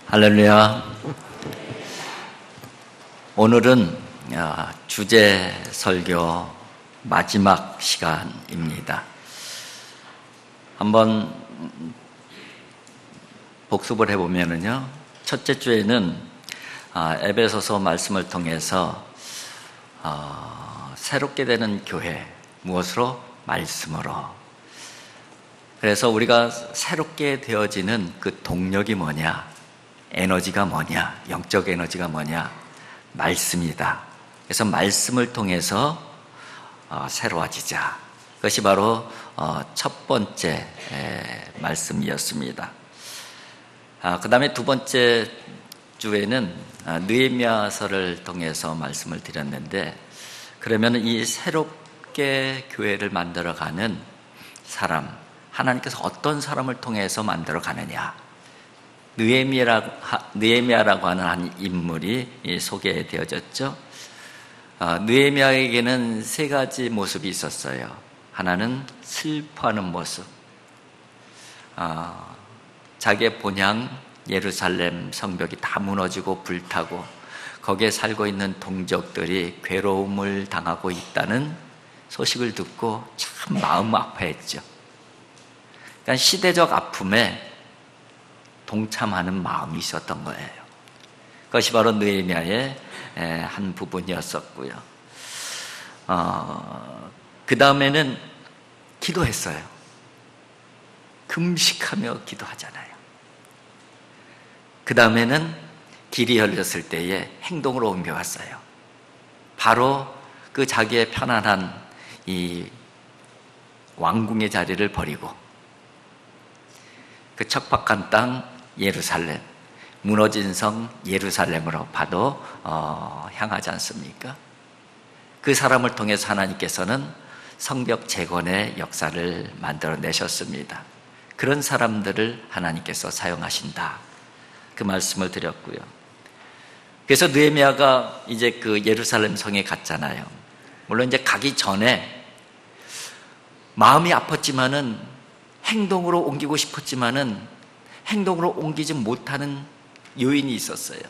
할렐루야. 오늘은 주제 설교 마지막 시간입니다. 한번 복습을 해보면요, 첫째 주에는 에베소서 말씀을 통해서 새롭게 되는 교회, 무엇으로? 말씀으로. 그래서 우리가 새롭게 되어지는 그 동력이 뭐냐, 에너지가 뭐냐, 영적 에너지가 뭐냐, 말씀이다. 그래서 말씀을 통해서 새로워지자. 그것이 바로 첫 번째 말씀이었습니다. 그 다음에 두 번째 주에는 느헤미야서를 통해서 말씀을 드렸는데, 그러면 이 새롭게 교회를 만들어가는 사람, 하나님께서 어떤 사람을 통해서 만들어 가느냐, 느헤미야라고 하는 한 인물이 소개되어졌죠. 느헤미야에게는 세 가지 모습이 있었어요. 하나는 슬퍼하는 모습, 자기의 본향 예루살렘 성벽이 다 무너지고 불타고 거기에 살고 있는 동족들이 괴로움을 당하고 있다는 소식을 듣고 참 마음 아파했죠. 그러니까 시대적 아픔에 동참하는 마음이 있었던 거예요. 그것이 바로 느헤미야의 한 부분이었었고요. 그 다음에는 기도했어요. 금식하며 기도하잖아요. 그 다음에는 길이 열렸을 때에 행동으로 옮겨갔어요. 바로 그 자기의 편안한 이 왕궁의 자리를 버리고 그 척박한 땅 예루살렘, 무너진 성 예루살렘으로 바로 향하지 않습니까? 그 사람을 통해서 하나님께서는 성벽 재건의 역사를 만들어내셨습니다. 그런 사람들을 하나님께서 사용하신다, 그 말씀을 드렸고요. 그래서 느헤미야가 이제 그 예루살렘 성에 갔잖아요. 물론 이제 가기 전에 마음이 아팠지만은, 행동으로 옮기고 싶었지만은 행동으로 옮기지 못하는 요인이 있었어요.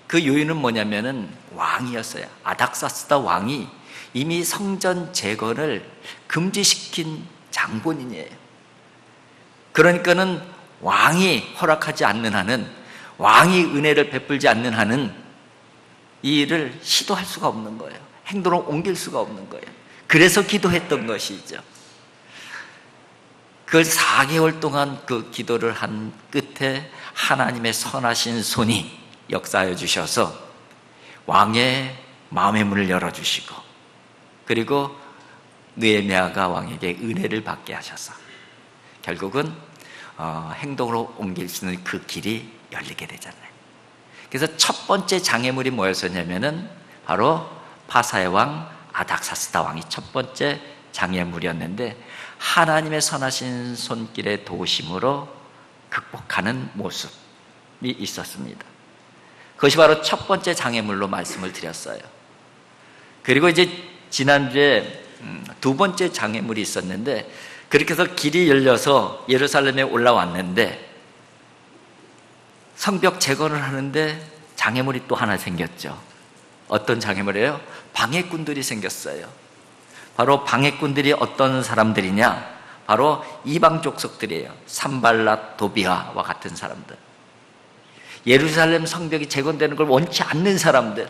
그 요인은 뭐냐면은 왕이었어요. 아닥사스다 왕이 이미 성전 재건을 금지시킨 장본인이에요. 그러니까는 왕이 허락하지 않는 한은, 왕이 은혜를 베풀지 않는 한은 이 일을 시도할 수가 없는 거예요. 행동으로 옮길 수가 없는 거예요. 그래서 기도했던 것이죠. 그 4개월 동안 그 기도를 한 끝에 하나님의 선하신 손이 역사하여 주셔서 왕의 마음의 문을 열어주시고, 그리고 느헤미야가 왕에게 은혜를 받게 하셔서 결국은 행동으로 옮길 수 있는 그 길이 열리게 되잖아요. 그래서 첫 번째 장애물이 뭐였었냐면은 바로 파사의 왕 아닥사스다 왕이 첫 번째 장애물이었는데, 하나님의 선하신 손길의 도우심으로 극복하는 모습이 있었습니다. 그것이 바로 첫 번째 장애물로 말씀을 드렸어요. 그리고 이제 지난주에 두 번째 장애물이 있었는데, 그렇게 해서 길이 열려서 예루살렘에 올라왔는데 성벽 재건을 하는데 장애물이 또 하나 생겼죠. 어떤 장애물이에요? 방해꾼들이 생겼어요. 바로 방해꾼들이 어떤 사람들이냐? 바로 이방 족속들이에요. 산발랏, 도비아와 같은 사람들. 예루살렘 성벽이 재건되는 걸 원치 않는 사람들.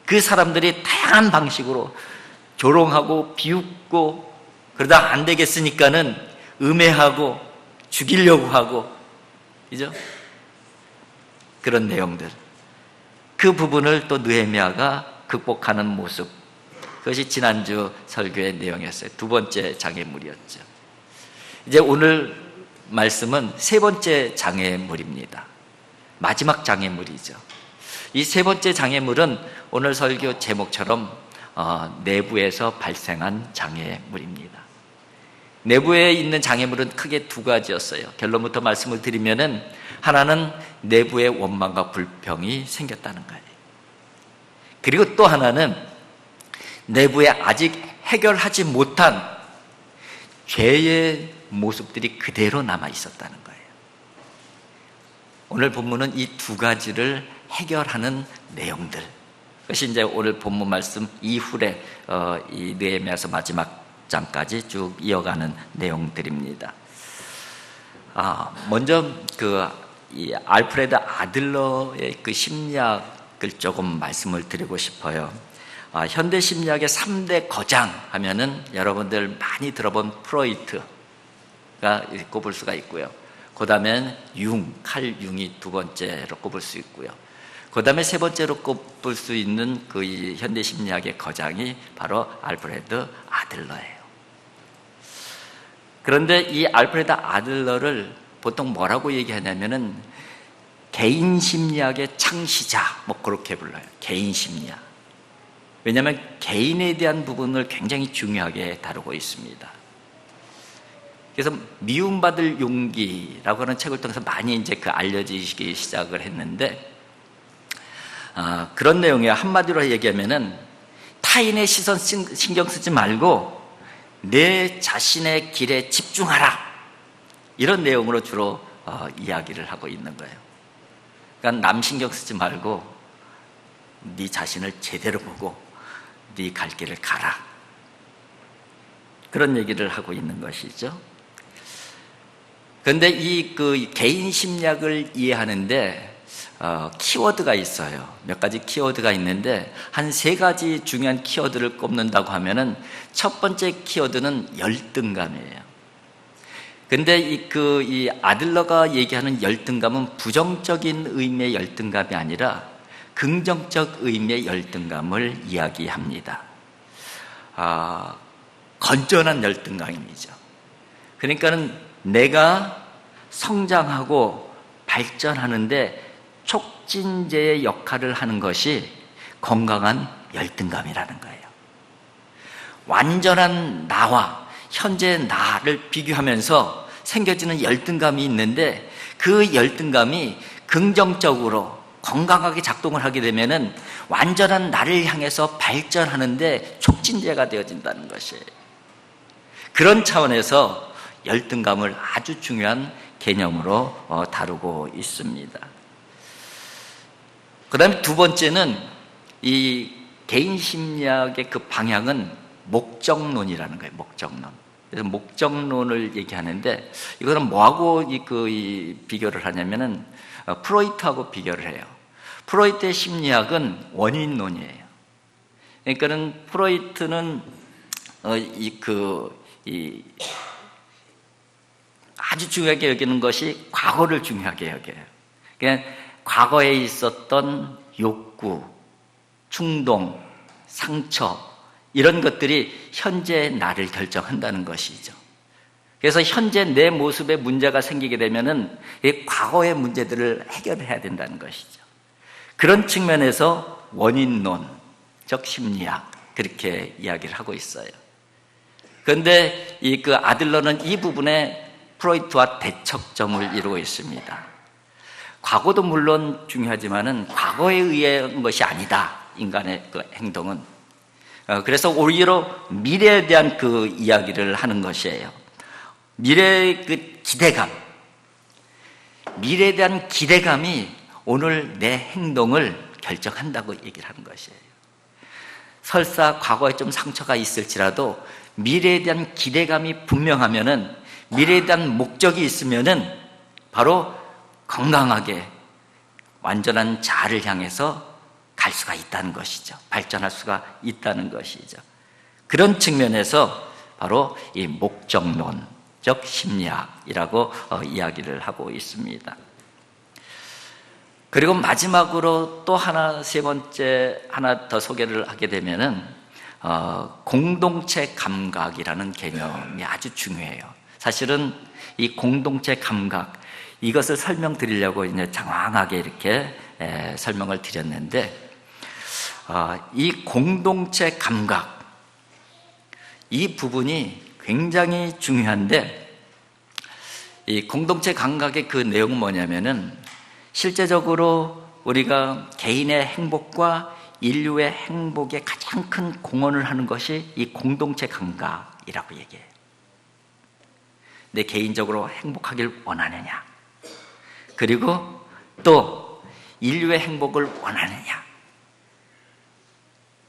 그 사람들이 다양한 방식으로 조롱하고 비웃고, 그러다 안 되겠으니까는 음해하고 죽이려고 하고, 그죠? 그런 내용들. 그 부분을 또 느헤미야가 극복하는 모습, 그것이 지난주 설교의 내용이었어요. 두 번째 장애물이었죠. 이제 오늘 말씀은 세 번째 장애물입니다. 마지막 장애물이죠. 이 세 번째 장애물은 오늘 설교 제목처럼 내부에서 발생한 장애물입니다. 내부에 있는 장애물은 크게 두 가지였어요. 결론부터 말씀을 드리면은, 하나는 내부의 원망과 불평이 생겼다는 거예요. 그리고 또 하나는 내부에 아직 해결하지 못한 죄의 모습들이 그대로 남아 있었다는 거예요. 오늘 본문은 이 두 가지를 해결하는 내용들, 그것이 이제 오늘 본문 말씀 이후에 이 느헤미야서 마지막 장까지 쭉 이어가는 내용들입니다. 먼저 이 알프레드 아들러의 그 심리학을 조금 말씀을 드리고 싶어요. 현대 심리학의 3대 거장 하면은 여러분들 많이 들어본 프로이트가 꼽을 수가 있고요. 그 다음엔 칼 융이 두 번째로 꼽을 수 있고요. 그 다음에 세 번째로 꼽을 수 있는 그 현대 심리학의 거장이 바로 알프레드 아들러예요. 그런데 이 알프레드 아들러를 보통 뭐라고 얘기하냐면은 개인 심리학의 창시자, 뭐 그렇게 불러요. 개인 심리학. 왜냐하면 개인에 대한 부분을 굉장히 중요하게 다루고 있습니다. 그래서 미움받을 용기라고 하는 책을 통해서 많이 이제 알려지기 시작을 했는데, 그런 내용이에요. 한마디로 얘기하면은 타인의 시선 신경 쓰지 말고 내 자신의 길에 집중하라, 이런 내용으로 주로 이야기를 하고 있는 거예요. 그러니까 남 신경 쓰지 말고 네 자신을 제대로 보고 네 갈 길을 가라, 그런 얘기를 하고 있는 것이죠. 그런데 이 개인 심리학을 이해하는데 키워드가 있어요. 몇 가지 키워드가 있는데 한 3가지 중요한 키워드를 꼽는다고 하면은 첫 번째 키워드는 열등감이에요. 근데 이 아들러가 얘기하는 열등감은 부정적인 의미의 열등감이 아니라 긍정적 의미의 열등감을 이야기합니다. 건전한 열등감이죠. 그러니까는 내가 성장하고 발전하는데 촉진제의 역할을 하는 것이 건강한 열등감이라는 거예요. 완전한 나와 현재 나를 비교하면서 생겨지는 열등감이 있는데, 그 열등감이 긍정적으로 건강하게 작동을 하게 되면은 완전한 나를 향해서 발전하는데 촉진제가 되어진다는 것이에요. 그런 차원에서 열등감을 아주 중요한 개념으로 다루고 있습니다. 그 다음에 두 번째는 이 개인 심리학의 그 방향은 목적론이라는 거예요. 목적론. 그래서 목적론을 얘기하는데, 이거는 뭐하고 비교를 하냐면은 프로이트하고 비교를 해요. 프로이트의 심리학은 원인론이에요. 그러니까는 프로이트는 아주 중요하게 여기는 것이 과거를 중요하게 여겨요. 그러니까 과거에 있었던 욕구, 충동, 상처, 이런 것들이 현재 나를 결정한다는 것이죠. 그래서 현재 내 모습에 문제가 생기게 되면은 이 과거의 문제들을 해결해야 된다는 것이죠. 그런 측면에서 원인론적 심리학, 그렇게 이야기를 하고 있어요. 그런데 그 아들러는 이 부분에 프로이트와 대척점을 이루고 있습니다. 과거도 물론 중요하지만은 과거에 의한 것이 아니다, 인간의 그 행동은. 그래서 오히려 미래에 대한 그 이야기를 하는 것이에요. 미래의 그 기대감, 미래에 대한 기대감이 오늘 내 행동을 결정한다고 얘기를 하는 것이에요. 설사 과거에 좀 상처가 있을지라도 미래에 대한 기대감이 분명하면은, 미래에 대한 목적이 있으면은 바로 건강하게 완전한 자아를 향해서 갈 수가 있다는 것이죠. 발전할 수가 있다는 것이죠. 그런 측면에서 바로 이 목적론적 심리학이라고 이야기를 하고 있습니다. 그리고 마지막으로 또 하나, 세 번째 하나 더 소개를 하게 되면은 공동체 감각이라는 개념이 아주 중요해요. 사실은 이 공동체 감각, 이것을 설명드리려고 이제 장황하게 이렇게 설명을 드렸는데, 이 공동체 감각, 이 부분이 굉장히 중요한데, 이 공동체 감각의 그 내용은 뭐냐면은 실제적으로 우리가 개인의 행복과 인류의 행복에 가장 큰 공헌을 하는 것이 이 공동체 감각이라고 얘기해요. 내 개인적으로 행복하길 원하느냐, 그리고 또 인류의 행복을 원하느냐?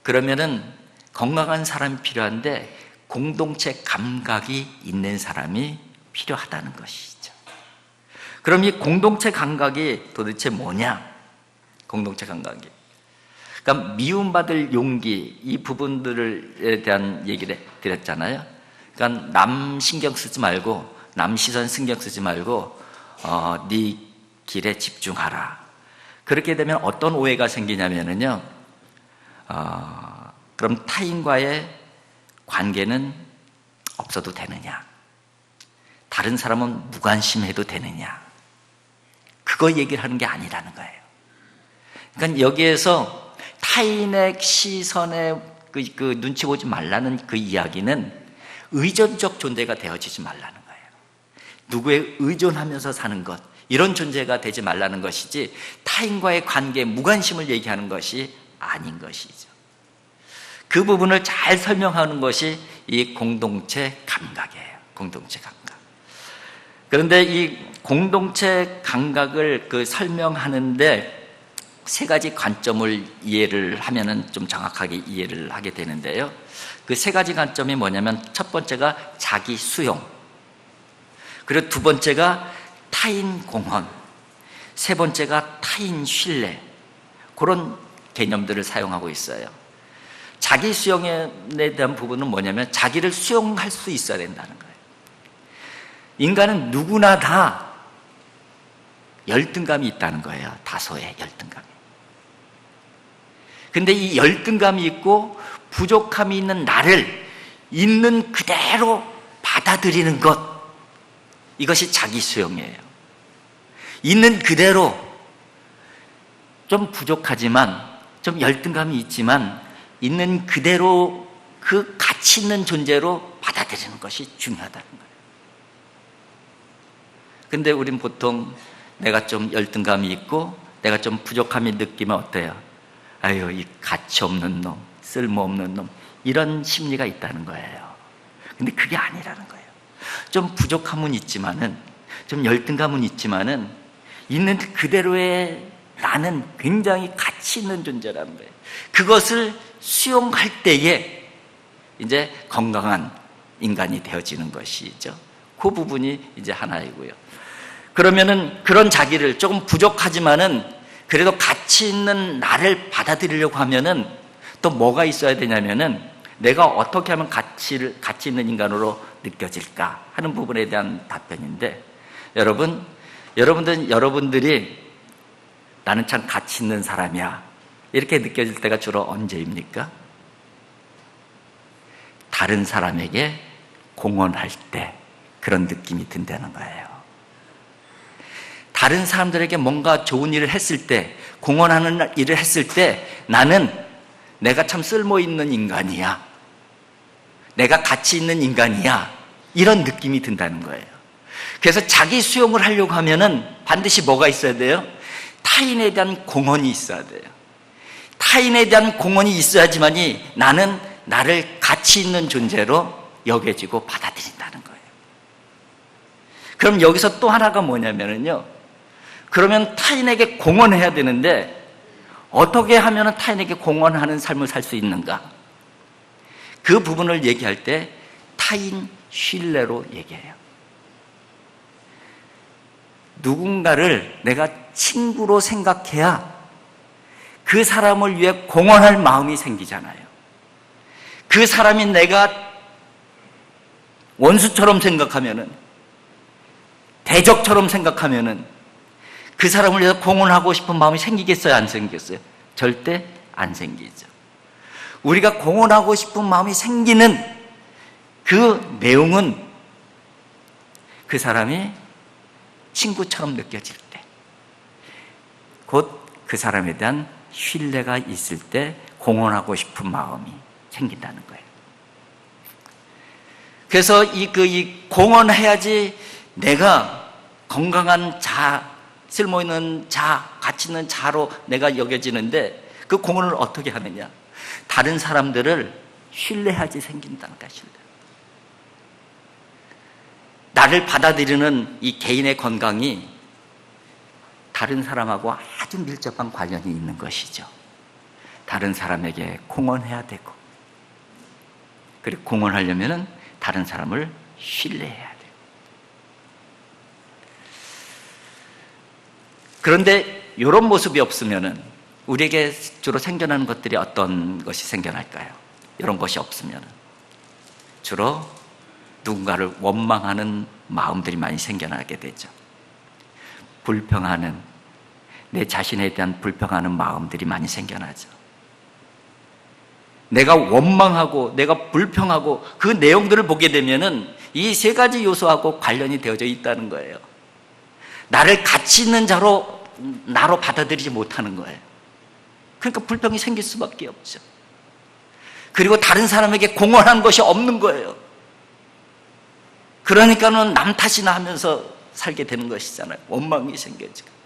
그러면은 건강한 사람이 필요한데 공동체 감각이 있는 사람이 필요하다는 것이죠. 그럼 이 공동체 감각이 도대체 뭐냐? 공동체 감각이. 그러니까 미움받을 용기, 이 부분들에 대한 얘기를 드렸잖아요. 그러니까 남 신경 쓰지 말고, 남 시선 신경 쓰지 말고 네 길에 집중하라. 그렇게 되면 어떤 오해가 생기냐면요, 그럼 타인과의 관계는 없어도 되느냐? 다른 사람은 무관심해도 되느냐? 그거 얘기를 하는 게 아니라는 거예요. 그러니까 여기에서 타인의 시선에 그 눈치 보지 말라는 그 이야기는 의존적 존재가 되어지지 말라는 거예요. 누구에 의존하면서 사는 것, 이런 존재가 되지 말라는 것이지 타인과의 관계에 무관심을 얘기하는 것이 아닌 것이죠. 그 부분을 잘 설명하는 것이 이 공동체 감각이에요. 공동체 감각. 그런데 이 공동체 감각을 설명하는데 세 가지 관점을 이해를 하면은 좀 정확하게 이해를 하게 되는데요. 그 세 가지 관점이 뭐냐면, 첫 번째가 자기 수용, 그리고 두 번째가 타인 공헌, 세 번째가 타인 신뢰, 그런 개념들을 사용하고 있어요. 자기 수용에 대한 부분은 뭐냐면 자기를 수용할 수 있어야 된다는 거예요. 인간은 누구나 다 열등감이 있다는 거예요. 다소의 열등감이. 근데 이 열등감이 있고 부족함이 있는 나를 있는 그대로 받아들이는 것, 이것이 자기 수용이에요. 있는 그대로 좀 부족하지만, 좀 열등감이 있지만 있는 그대로 그 가치 있는 존재로 받아들이는 것이 중요하다는 거예요. 근데 우린 보통 내가 좀 열등감이 있고 내가 좀 부족함이 느끼면 어때요? 아유, 이 가치 없는 놈, 쓸모없는 놈, 이런 심리가 있다는 거예요. 근데 그게 아니라는 거예요. 좀 부족함은 있지만은, 좀 열등감은 있지만은 있는 그대로의 나는 굉장히 가치 있는 존재라는 거예요. 그것을 수용할 때에 이제 건강한 인간이 되어지는 것이죠. 그 부분이 이제 하나이고요. 그러면은 그런 자기를, 조금 부족하지만은 그래도 가치 있는 나를 받아들이려고 하면은 또 뭐가 있어야 되냐면은, 내가 어떻게 하면 가치 있는 인간으로 느껴질까 하는 부분에 대한 답변인데, 여러분들이 나는 참 가치 있는 사람이야, 이렇게 느껴질 때가 주로 언제입니까? 다른 사람에게 공헌할 때 그런 느낌이 든다는 거예요. 다른 사람들에게 뭔가 좋은 일을 했을 때, 공헌하는 일을 했을 때 나는 내가 참 쓸모있는 인간이야, 내가 가치 있는 인간이야, 이런 느낌이 든다는 거예요. 그래서 자기 수용을 하려고 하면은 반드시 뭐가 있어야 돼요? 타인에 대한 공헌이 있어야 돼요. 타인에 대한 공헌이 있어야지만이 나는 나를 가치 있는 존재로 여겨지고 받아들인다는 거예요. 그럼 여기서 또 하나가 뭐냐면요, 그러면 타인에게 공헌해야 되는데 어떻게 하면 타인에게 공헌하는 삶을 살 수 있는가? 그 부분을 얘기할 때 타인 신뢰로 얘기해요. 누군가를 내가 친구로 생각해야 그 사람을 위해 공헌할 마음이 생기잖아요. 그 사람이 내가 원수처럼 생각하면은, 대적처럼 생각하면은 그 사람을 위해서 공헌하고 싶은 마음이 생기겠어요? 안 생기겠어요? 절대 안 생기죠. 우리가 공헌하고 싶은 마음이 생기는 그 내용은 그 사람이 친구처럼 느껴질 때, 곧 그 사람에 대한 신뢰가 있을 때 공헌하고 싶은 마음이 생긴다는 거예요. 그래서 이 공헌해야지 내가 건강한 자, 쓸모있는 자, 가치 있는 자로 내가 여겨지는데, 그 공헌을 어떻게 하느냐? 다른 사람들을 신뢰하지 생긴다는 거야, 신뢰. 나를 받아들이는 이 개인의 건강이 다른 사람하고 아주 밀접한 관련이 있는 것이죠. 다른 사람에게 공헌해야 되고, 그리고 공헌하려면 다른 사람을 신뢰해야 돼요. 그런데 이런 모습이 없으면 우리에게 주로 생겨나는 것들이 어떤 것이 생겨날까요? 이런 것이 없으면 주로 누군가를 원망하는 마음들이 많이 생겨나게 되죠. 불평하는, 내 자신에 대한 불평하는 마음들이 많이 생겨나죠. 내가 원망하고 내가 불평하고 그 내용들을 보게 되면은 이 세 가지 요소하고 관련이 되어져 있다는 거예요. 나를 가치 있는 나로 받아들이지 못하는 거예요. 그러니까 불평이 생길 수밖에 없죠. 그리고 다른 사람에게 공헌한 것이 없는 거예요. 그러니까는 남 탓이나 하면서 살게 되는 것이잖아요. 원망이 생겨지고.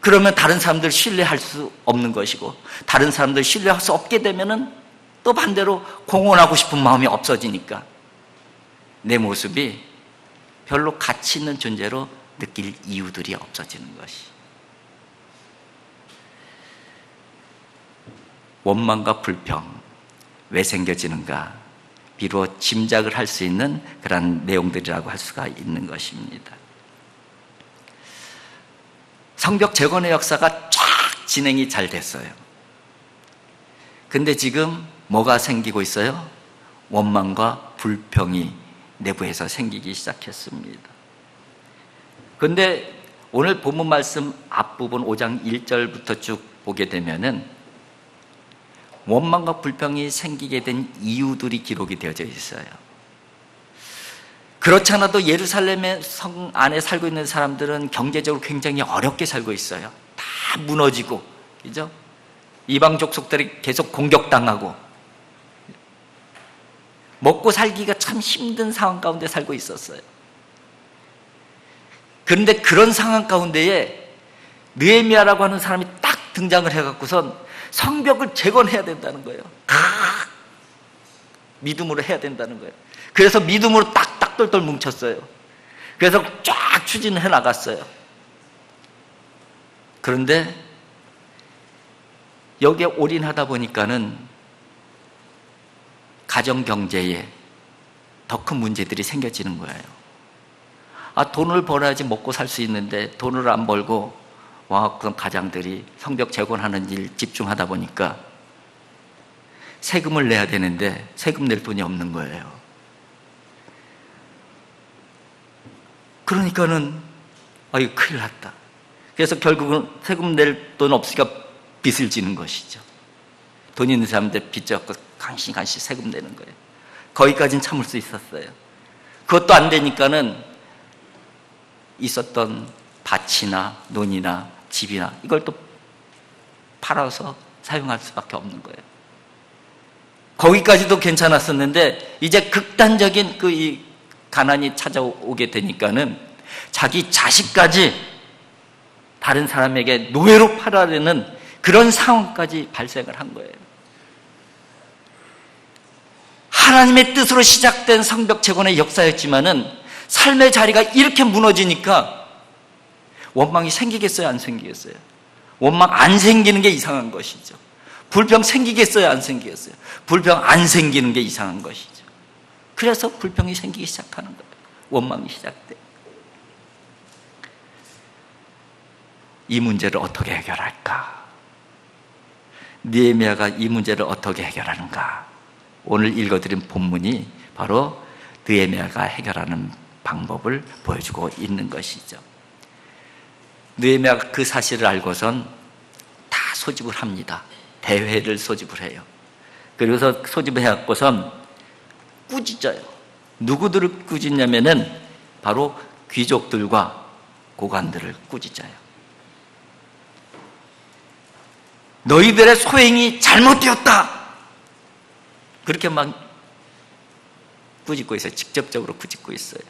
그러면 다른 사람들 신뢰할 수 없는 것이고, 다른 사람들 신뢰할 수 없게 되면은 또 반대로 공헌하고 싶은 마음이 없어지니까 내 모습이 별로 가치 있는 존재로 느낄 이유들이 없어지는 것이. 원망과 불평, 왜 생겨지는가? 비로 짐작을 할 수 있는 그런 내용들이라고 할 수가 있는 것입니다. 성벽 재건의 역사가 쫙 진행이 잘 됐어요. 근데 지금 뭐가 생기고 있어요? 원망과 불평이 내부에서 생기기 시작했습니다. 근데 오늘 본문 말씀 앞부분 5장 1절부터 쭉 보게 되면은 원망과 불평이 생기게 된 이유들이 기록이 되어져 있어요. 그렇지 않아도 예루살렘의 성 안에 살고 있는 사람들은 경제적으로 굉장히 어렵게 살고 있어요. 다 무너지고, 그죠? 이방 족속들이 계속 공격당하고, 먹고 살기가 참 힘든 상황 가운데 살고 있었어요. 그런데 그런 상황 가운데에 느헤미야라고 하는 사람이 딱 등장을 해갖고선 성벽을 재건해야 된다는 거예요. 믿음으로 해야 된다는 거예요. 그래서 믿음으로 딱딱똘똘 뭉쳤어요. 그래서 쫙 추진해 나갔어요. 그런데 여기에 올인하다 보니까는 가정 경제에 더 큰 문제들이 생겨지는 거예요. 돈을 벌어야지 먹고 살 수 있는데 돈을 안 벌고 그런 가장들이 성벽 재건하는 일 집중하다 보니까 세금을 내야 되는데 세금 낼 돈이 없는 거예요. 그러니까는 이거 큰일 났다. 그래서 결국은 세금 낼 돈 없으니까 빚을 지는 것이죠. 돈 있는 사람들 빚 져갖고 간신히 세금 내는 거예요. 거기까지는 참을 수 있었어요. 그것도 안 되니까는 있었던 밭이나 논이나 집이나 이걸 또 팔아서 사용할 수밖에 없는 거예요. 거기까지도 괜찮았었는데 이제 극단적인 이 가난이 찾아오게 되니까는 자기 자식까지 다른 사람에게 노예로 팔아내는 그런 상황까지 발생을 한 거예요. 하나님의 뜻으로 시작된 성벽 재건의 역사였지만은 삶의 자리가 이렇게 무너지니까 원망이 생기겠어요? 안 생기겠어요? 원망 안 생기는 게 이상한 것이죠. 불평 생기겠어요? 안 생기겠어요? 불평 안 생기는 게 이상한 것이죠. 그래서 불평이 생기기 시작하는 거예요. 원망이 시작돼. 이 문제를 어떻게 해결할까? 느헤미야가 이 문제를 어떻게 해결하는가? 오늘 읽어드린 본문이 바로 느헤미야가 해결하는 방법을 보여주고 있는 것이죠. 느헤미야가 그 사실을 알고선 다 소집을 합니다. 대회를 소집을 해요. 그래서 소집을 해갖고선 꾸짖어요. 누구들을 꾸짖냐면은 바로 귀족들과 고관들을 꾸짖어요. 너희들의 소행이 잘못되었다. 그렇게 막 꾸짖고 있어요. 직접적으로 꾸짖고 있어요.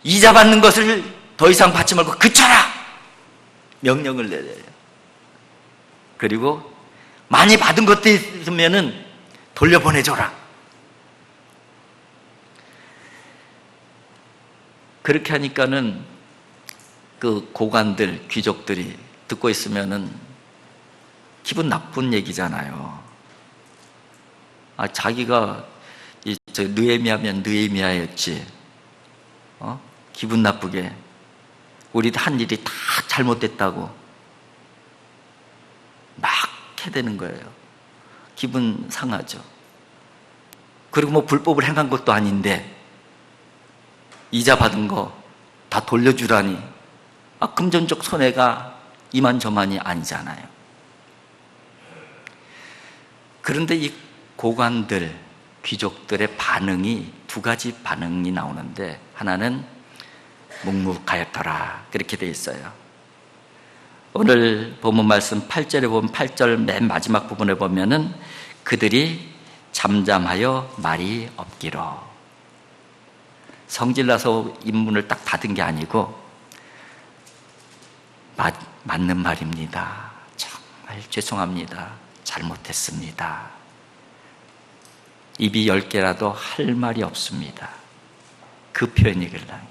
이자 받는 것을 더 이상 받지 말고 그쳐라! 명령을 내려요. 그리고 많이 받은 것도 있으면은 돌려보내줘라. 그렇게 하니까는 그 고관들, 귀족들이 듣고 있으면은 기분 나쁜 얘기잖아요. 자기가 느헤미야면 느헤미야였지. 기분 나쁘게 우리 한 일이 다 잘못됐다고 막 해대는 거예요. 기분 상하죠. 그리고 뭐 불법을 행한 것도 아닌데 이자 받은 거 다 돌려주라니, 금전적 손해가 이만저만이 아니잖아요. 그런데 이 고관들, 귀족들의 반응이 두 가지 반응이 나오는데, 하나는 묵묵하였더라 그렇게 돼 있어요. 오늘 본문 말씀 8절에 보면 8절 맨 마지막 부분에 보면은 그들이 잠잠하여 말이 없기로. 성질나서 입문을 딱 닫은 게 아니고 맞는 말입니다. 정말 죄송합니다. 잘못했습니다. 입이 10개라도 할 말이 없습니다. 그 표현이길래.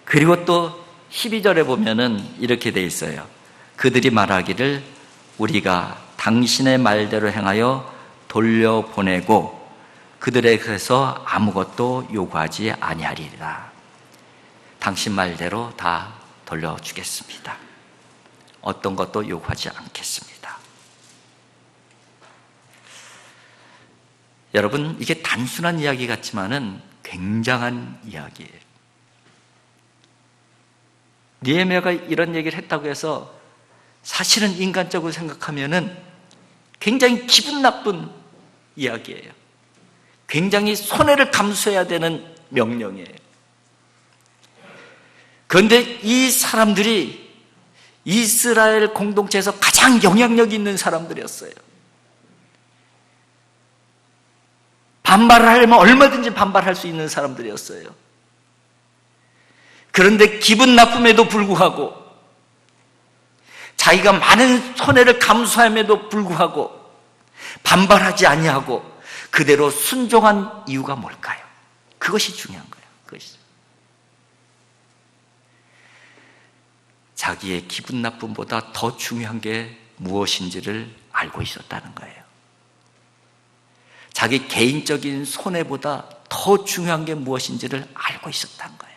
그리고 또 12절에 보면은 이렇게 돼 있어요. 그들이 말하기를 우리가 당신의 말대로 행하여 돌려보내고 그들에게서 아무것도 요구하지 아니하리라. 당신 말대로 다 돌려주겠습니다. 어떤 것도 요구하지 않겠습니다. 여러분, 이게 단순한 이야기 같지만은 굉장한 이야기예요. 느헤미야가 이런 얘기를 했다고 해서 사실은 인간적으로 생각하면은 굉장히 기분 나쁜 이야기예요. 굉장히 손해를 감수해야 되는 명령이에요. 그런데 이 사람들이 이스라엘 공동체에서 가장 영향력 있는 사람들이었어요. 반발을 하려면 얼마든지 반발할 수 있는 사람들이었어요. 그런데 기분 나쁨에도 불구하고, 자기가 많은 손해를 감수함에도 불구하고 반발하지 아니하고 그대로 순종한 이유가 뭘까요? 그것이 중요한 거예요. 그것이. 자기의 기분 나쁨보다 더 중요한 게 무엇인지를 알고 있었다는 거예요. 자기 개인적인 손해보다 더 중요한 게 무엇인지를 알고 있었다는 거예요.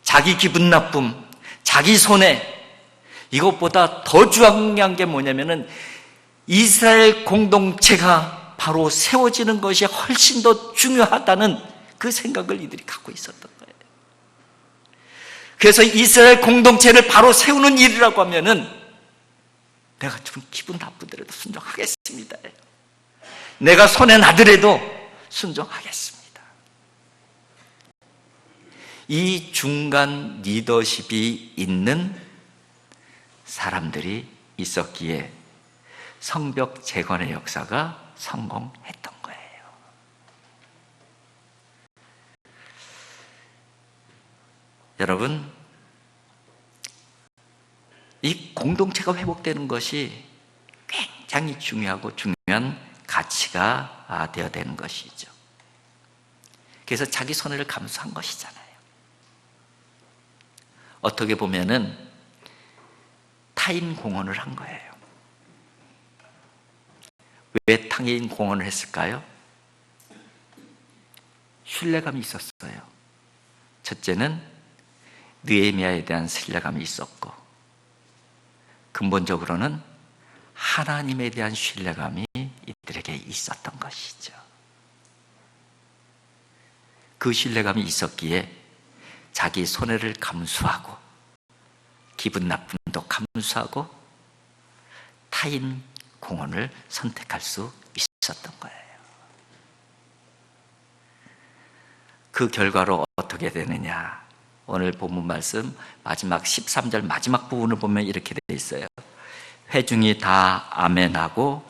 자기 기분 나쁨, 자기 손해, 이것보다 더 중요한 게 뭐냐면은 이스라엘 공동체가 바로 세워지는 것이 훨씬 더 중요하다는 그 생각을 이들이 갖고 있었던 거예요. 그래서 이스라엘 공동체를 바로 세우는 일이라고 하면은 내가 좀 기분 나쁘더라도 순종하겠습니다. 내가 손해 나더라도 순종하겠습니다. 이 중간 리더십이 있는 사람들이 있었기에 성벽 재건의 역사가 성공했던 거예요. 여러분, 이 공동체가 회복되는 것이 굉장히 중요하고 중요한 가치가 되어야 되는 것이죠. 그래서 자기 손해를 감수한 것이잖아요. 어떻게 보면은 타인 공헌을 한 거예요. 왜 타인 공헌을 했을까요? 신뢰감이 있었어요. 첫째는 느헤미야에 대한 신뢰감이 있었고, 근본적으로는 하나님에 대한 신뢰감이 이들에게 있었던 것이죠. 그 신뢰감이 있었기에 자기 손해를 감수하고 기분 나쁨도 감수하고 타인 공헌을 선택할 수 있었던 거예요. 그 결과로 어떻게 되느냐? 오늘 본문 말씀 마지막 13절 마지막 부분을 보면 이렇게 되어 있어요. 회중이 다 아멘하고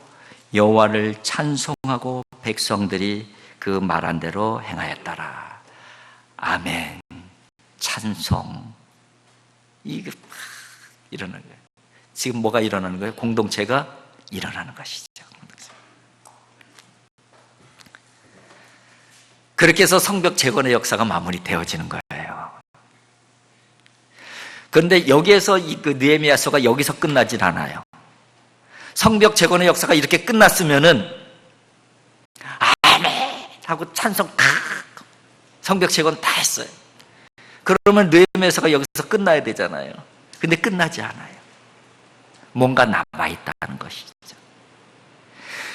여호와를 찬송하고 백성들이 그 말한 대로 행하였더라. 아멘, 찬송, 이게 일어나는 거예요. 지금 뭐가 일어나는 거예요? 공동체가 일어나는 것이죠. 그렇게 해서 성벽 재건의 역사가 마무리되어지는 거예요. 그런데 여기에서 그 느헤미야서가 여기서 끝나질 않아요. 성벽 재건의 역사가 이렇게 끝났으면은 아멘 하고 찬송 성벽 재건 다 했어요. 그러면 느헤미야서가 여기서 끝나야 되잖아요. 근데 끝나지 않아요. 뭔가 남아있다는 것이죠.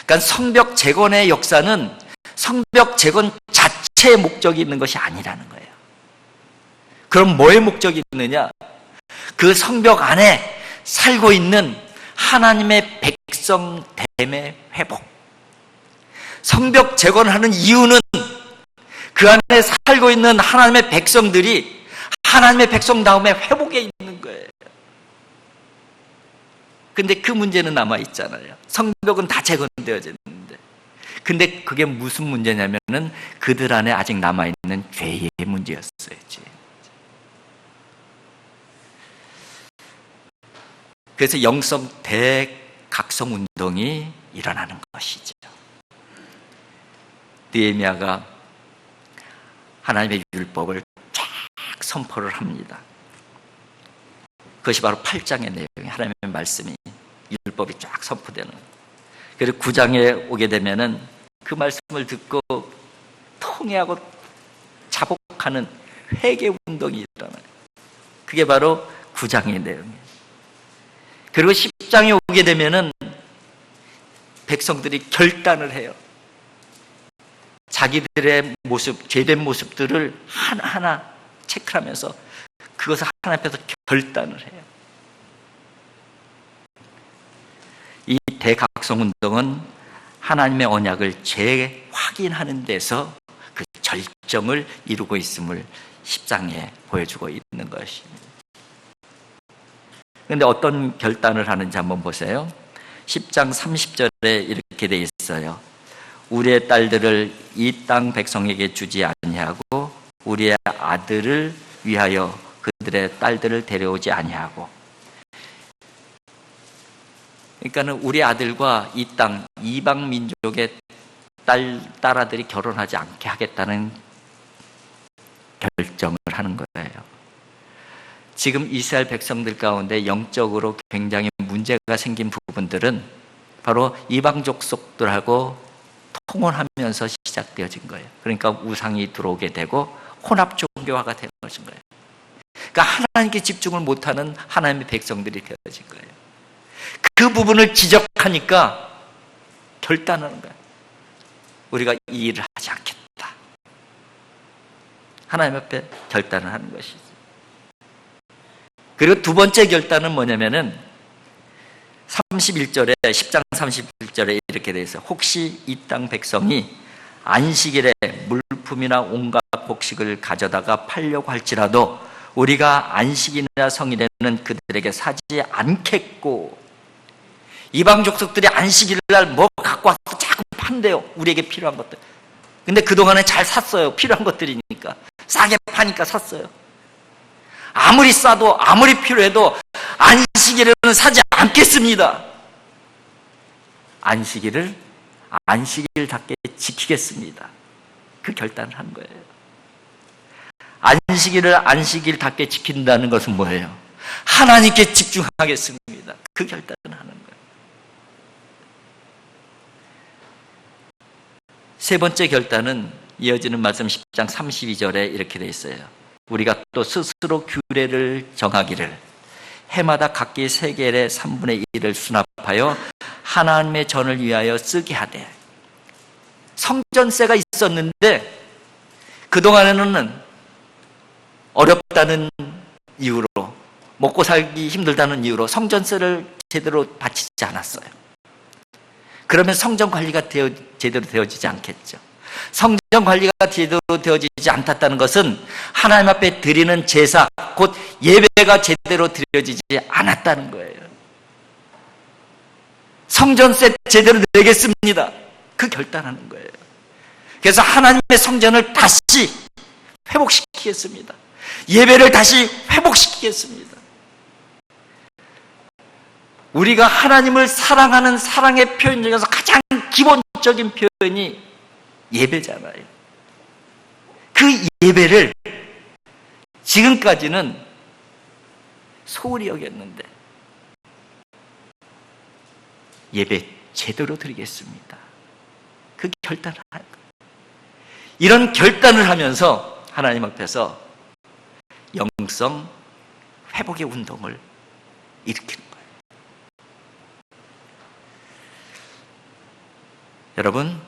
그러니까 성벽 재건의 역사는 성벽 재건 자체의 목적이 있는 것이 아니라는 거예요. 그럼 뭐의 목적이 있느냐? 그 성벽 안에 살고 있는 하나님의 백성 됨의 회복. 성벽 재건하는 이유는 그 안에 살고 있는 하나님의 백성들이 하나님의 백성다움의 회복에 있는 거예요. 근데 그 문제는 남아있잖아요. 성벽은 다 재건되어졌는데. 근데 그게 무슨 문제냐면은 그들 안에 아직 남아있는 죄의 문제였어요. 죄. 그래서 영성 대각성 운동이 일어나는 것이죠. 느헤미야가 하나님의 율법을 쫙 선포를 합니다. 그것이 바로 8장의 내용이 하나님의 말씀이 율법이 쫙 선포되는 거예요. 그리고 9장에 오게 되면은 그 말씀을 듣고 통회하고 자복하는 회개 운동이 일어나요. 그게 바로 9장의 내용이에요. 그리고 10장에 오게 되면은 백성들이 결단을 해요. 자기들의 모습, 죄된 모습들을 하나하나 체크하면서 그것을 하나님 앞에서 결단을 해요. 이 대각성운동은 하나님의 언약을 재확인하는 데서 그 절정을 이루고 있음을 10장에 보여주고 있는 것입니다. 그런데 어떤 결단을 하는지 한번 보세요. 10장 30절에 이렇게 돼 있어요. 우리의 딸들을 이 땅 백성에게 주지 아니하고 우리의 아들을 위하여 그들의 딸들을 데려오지 아니하고. 그러니까는 우리 아들과 이 땅 이방 민족의 딸아들이 결혼하지 않게 하겠다는 결정을 하는 거예요. 지금 이스라엘 백성들 가운데 영적으로 굉장히 문제가 생긴 부분들은 바로 이방 족속들하고 통혼하면서 시작되어진 거예요. 그러니까 우상이 들어오게 되고 혼합 종교화가 되어진 거예요. 그러니까 하나님께 집중을 못하는 하나님의 백성들이 되어진 거예요. 그 부분을 지적하니까 결단하는 거예요. 우리가 이 일을 하지 않겠다. 하나님 앞에 결단을 하는 것이죠. 그리고 두 번째 결단은 뭐냐면은 31절에 10장 31절에 이렇게 되어 있어요. 혹시 이 땅 백성이 안식일에 물품이나 온갖 곡식을 가져다가 팔려고 할지라도 우리가 안식일이나 성일에는 그들에게 사지 않겠고. 이방 족속들이 안식일날 뭐 갖고 와서 자꾸 판대요. 우리에게 필요한 것들. 근데 그동안에 잘 샀어요. 필요한 것들이니까. 싸게 파니까 샀어요. 아무리 싸도 아무리 필요해도 안식일에는 사지 않겠습니다. 안식일을 안식일답게 지키겠습니다. 그 결단을 한 거예요. 안식일을 안식일답게 지킨다는 것은 뭐예요? 하나님께 집중하겠습니다. 그 결단을 하는 거예요. 세 번째 결단은 이어지는 말씀 10장 32절에 이렇게 되어 있어요. 우리가 또 스스로 규례를 정하기를 해마다 각기 세겔의 3분의 1을 수납하여 하나님의 전을 위하여 쓰게 하되. 성전세가 있었는데 그동안에는 어렵다는 이유로 먹고 살기 힘들다는 이유로 성전세를 제대로 바치지 않았어요. 그러면 성전 관리가 제대로 되어지지 않겠죠. 성전 관리가 제대로 되어지지 않았다는 것은 하나님 앞에 드리는 제사, 곧 예배가 제대로 드려지지 않았다는 거예요. 성전세 제대로 내겠습니다. 그 결단하는 거예요. 그래서 하나님의 성전을 다시 회복시키겠습니다. 예배를 다시 회복시키겠습니다. 우리가 하나님을 사랑하는 사랑의 표현 중에서 가장 기본적인 표현이 예배잖아요. 예배를 지금까지는 소홀히 여겼는데 예배 제대로 드리겠습니다. 그 결단을 하는 거예요. 이런 결단을 하면서 하나님 앞에서 영성 회복의 운동을 일으키는 거예요. 여러분,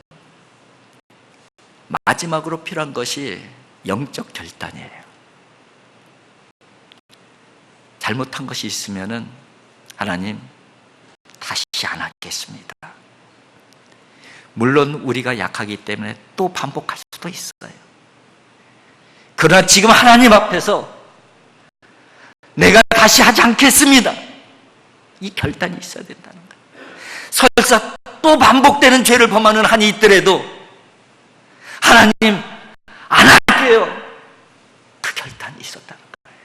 마지막으로 필요한 것이 영적 결단이에요. 잘못한 것이 있으면은 하나님 다시 안 하겠습니다. 물론 우리가 약하기 때문에 또 반복할 수도 있어요. 그러나 지금 하나님 앞에서 내가 다시 하지 않겠습니다. 이 결단이 있어야 된다는 거예요. 설사 또 반복되는 죄를 범하는 한이 있더라도 하나님 안 할게요. 그 결단이 있었다는 거예요.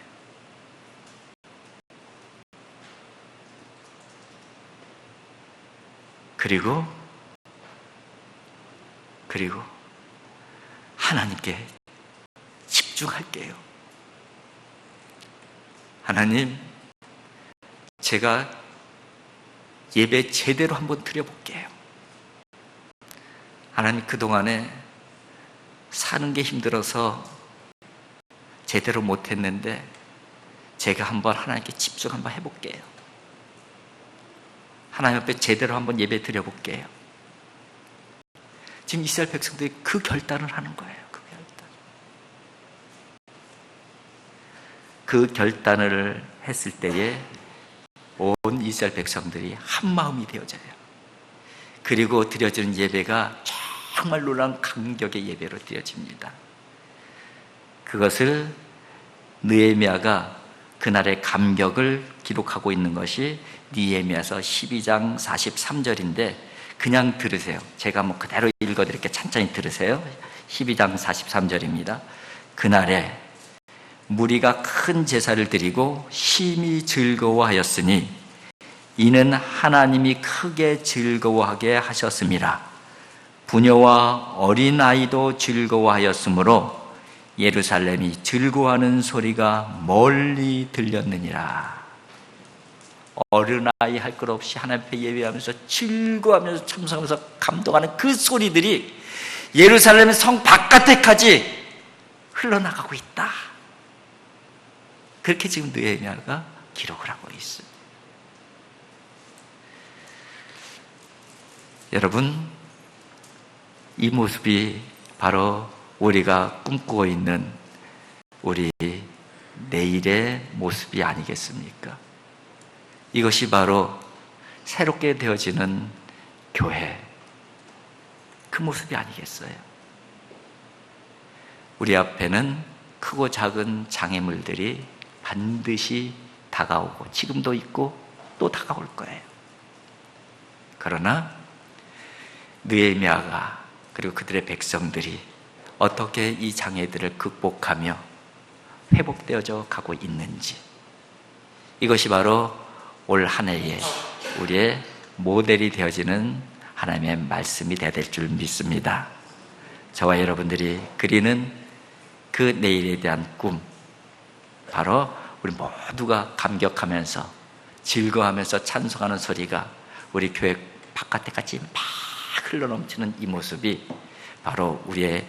그리고 하나님께 집중할게요. 하나님, 제가 예배 제대로 한번 드려볼게요. 하나님, 그동안에 사는 게 힘들어서 제대로 못했는데 제가 한번 하나님께 집중 한번 해볼게요. 하나님 앞에 제대로 한번 예배 드려볼게요. 지금 이스라엘 백성들이 그 결단을 하는 거예요. 그 결단을 했을 때에 온 이스라엘 백성들이 한 마음이 되어져요. 그리고 드려지는 예배가 정말 놀라운 감격의 예배로 드려집니다. 그것을 느헤미야가 그날의 감격을 기록하고 있는 것이 느헤미야서 12장 43절인데 그냥 들으세요. 제가 그대로 읽어드릴게요. 천천히 들으세요. 12장 43절입니다. 그날에 무리가 큰 제사를 드리고 심히 즐거워하였으니 이는 하나님이 크게 즐거워하게 하셨음이라. 부녀와 어린아이도 즐거워하였으므로 예루살렘이 즐거워하는 소리가 멀리 들렸느니라. 어른아이 할 것 없이 하나님 앞에 예배하면서 즐거워하면서 참석하면서 감동하는 그 소리들이 예루살렘 성 바깥에까지 흘러나가고 있다. 그렇게 지금 느헤미야가 기록을 하고 있습니다. 여러분, 이 모습이 바로 우리가 꿈꾸고 있는 우리 내일의 모습이 아니겠습니까? 이것이 바로 새롭게 되어지는 교회, 그 모습이 아니겠어요? 우리 앞에는 크고 작은 장애물들이 반드시 다가오고 지금도 있고 또 다가올 거예요. 그러나 느헤미야가 그리고 그들의 백성들이 어떻게 이 장애들을 극복하며 회복되어져 가고 있는지, 이것이 바로 올 한 해에 우리의 모델이 되어지는 하나님의 말씀이 되어야 될 줄 믿습니다. 저와 여러분들이 그리는 그 내일에 대한 꿈, 바로 우리 모두가 감격하면서 즐거워하면서 찬송하는 소리가 우리 교회 바깥에까지 막 흘러넘치는 이 모습이 바로 우리의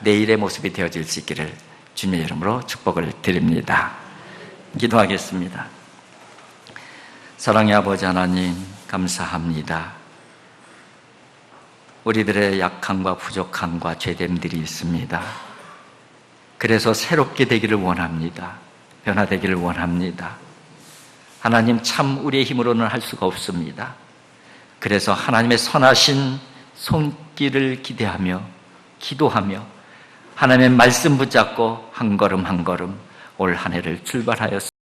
내일의 모습이 되어질 수 있기를 주님의 이름으로 축복을 드립니다. 기도하겠습니다. 사랑의 아버지 하나님, 감사합니다. 우리들의 약함과 부족함과 죄됨들이 있습니다. 그래서 새롭게 되기를 원합니다. 변화되기를 원합니다. 하나님, 참 우리의 힘으로는 할 수가 없습니다. 그래서 하나님의 선하신 손길을 기대하며 기도하며 하나님의 말씀 붙잡고 한 걸음 한 걸음 올 한 해를 출발하였습니다.